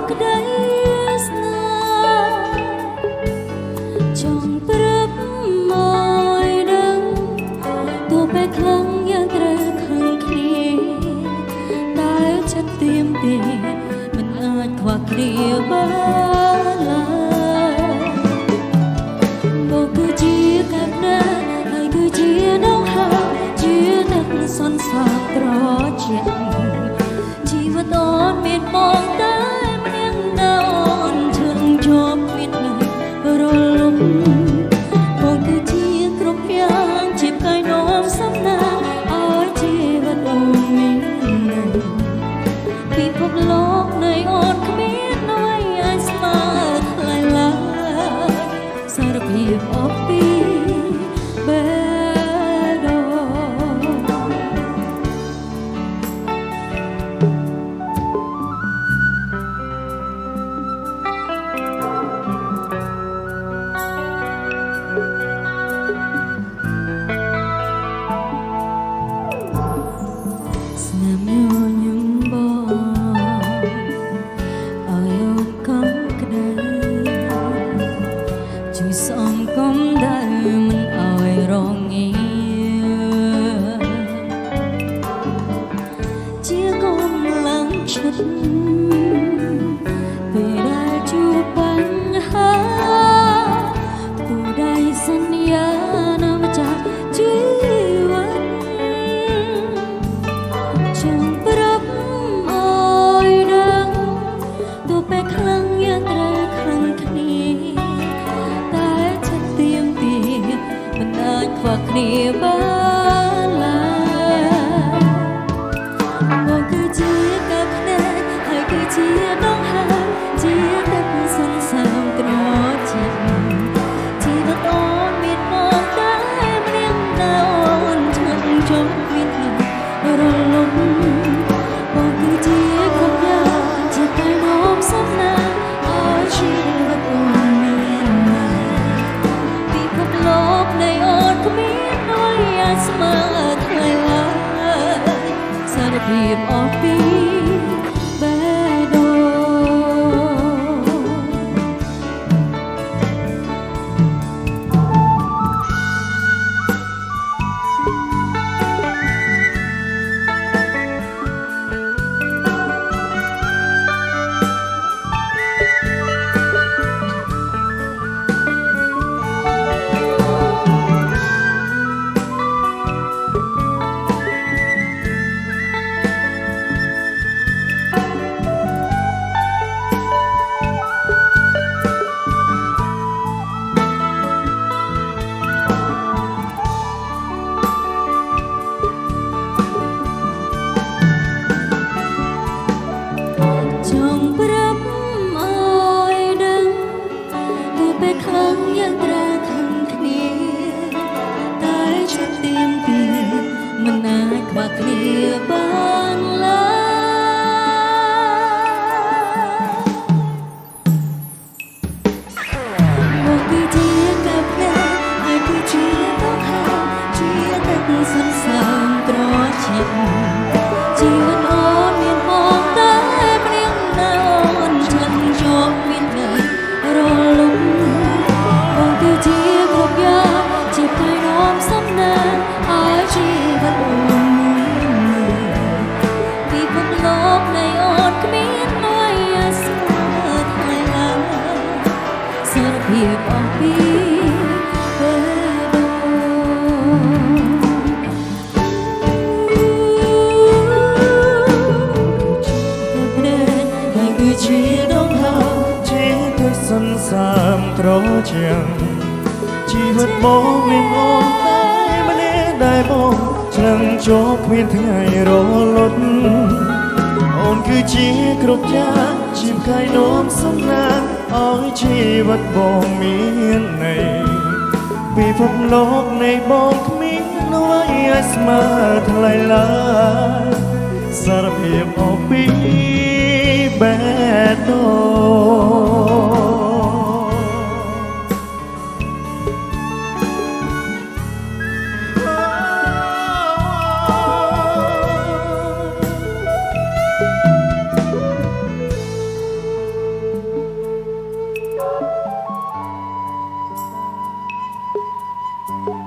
ក្តីស្នេហ៍ចង់ប្រាប់មកដឹងទោះពេលខ្លាំងយ៉ាងត្រូវខឹងគ្នាតែចិត្តទៀមទាមិនអាចខ្វះគ្នាបានឡើយមកគឺជាកាប់ណាហើយគឺជាដងហើជាទឹកសន្សើរត្រជាក់ជីវិតអូនមានមកតែម្នាក់ណាអូនឈឹងជាប់មាននៅរលំមកគឺជាគ្រប់យ៉ាងជាផ្កាយនាំសំណាងឲ្យជីវិតអូនមាននៅពិភពលោកនៃអូនគ្មានអ្វីអាចស្មើថ្លៃឡើយសារភាពអស់ពីបេះដូងស្នាមញញឹមបងឲ្យអូនកំក្តៅជួយសំគំដែលមិនឲ្យរងាជាកុំឡើងឈិតពេលដែលជួបបញ្ហាធ្វើដៃសន្យាណាម្ចាស់ជីវិតចង់ប្រាប់ឲ្យដឹងទោះពេលខ្លាំងយ៉ាងត្រូវខឹងគ្នាតែចិត្តទៀមទាមិនអាចខ្វះគ្នាបានឡើយមកគឺជាកាប់ភ្នែកហើយគឺជាដងហើរជាទឹកសន្សើមត្រជាក់ជីវិតអូនមានមកតែម្នាក់ណាអូនឈឹងជាប់មាននៅរលំមកគឺជាគ្រប់យ៉ាងជាផ្កាយនាំសំណាងឲ្យជីវិតអូនមាននៅពិភពលោកនៃអូនគ្មានអ្វីអាចស្មើថ្លៃឡើយសារភាពអស់ពីបេះដូង ចង់ប្រាប់ឲ្យដឹងទោះពេលខ្លាំងយ៉ាងត្រូវខឹងគ្នាតែចិត្តទៀមទាមិនអាចខ្វះគ្នាបានឡើយមកគឺជាកាប់ភ្នែកហើយគឺជាដងហើរជាទឹកសន្សើមត្រជាក់ជីវិតអូនមានមកតែម្នាក់ណាអូនឈឹងជាប់មាននៅរលំមកគឺជាគ្រប់យ៉ាងជាផ្កាយនាំសំណាងឲ្យជីវិតអូនមាននៅពិភពលោកនៃអូនគ្មានអ្វីអាចស្មើថ្លៃឡើយសារភាពអស់ពីបេះដូង គឺជាដងហើរជាទឹកសន្សើមត្រជាក់ជីវិតមកមានអូនតែម្នាក់ដែលបងឆ្លងជាប់គ្មានថ្ងៃរលត់អូនគឺជាគ្រប់យ៉ាងជាផ្កាយនាំសំណាងឲ្យជីវិតបងមានន័យពិភពលោកនៃបងគ្មានអ្វីអាចស្មើថ្លៃឡើយសារភាពអស់ពីបេះដូង ។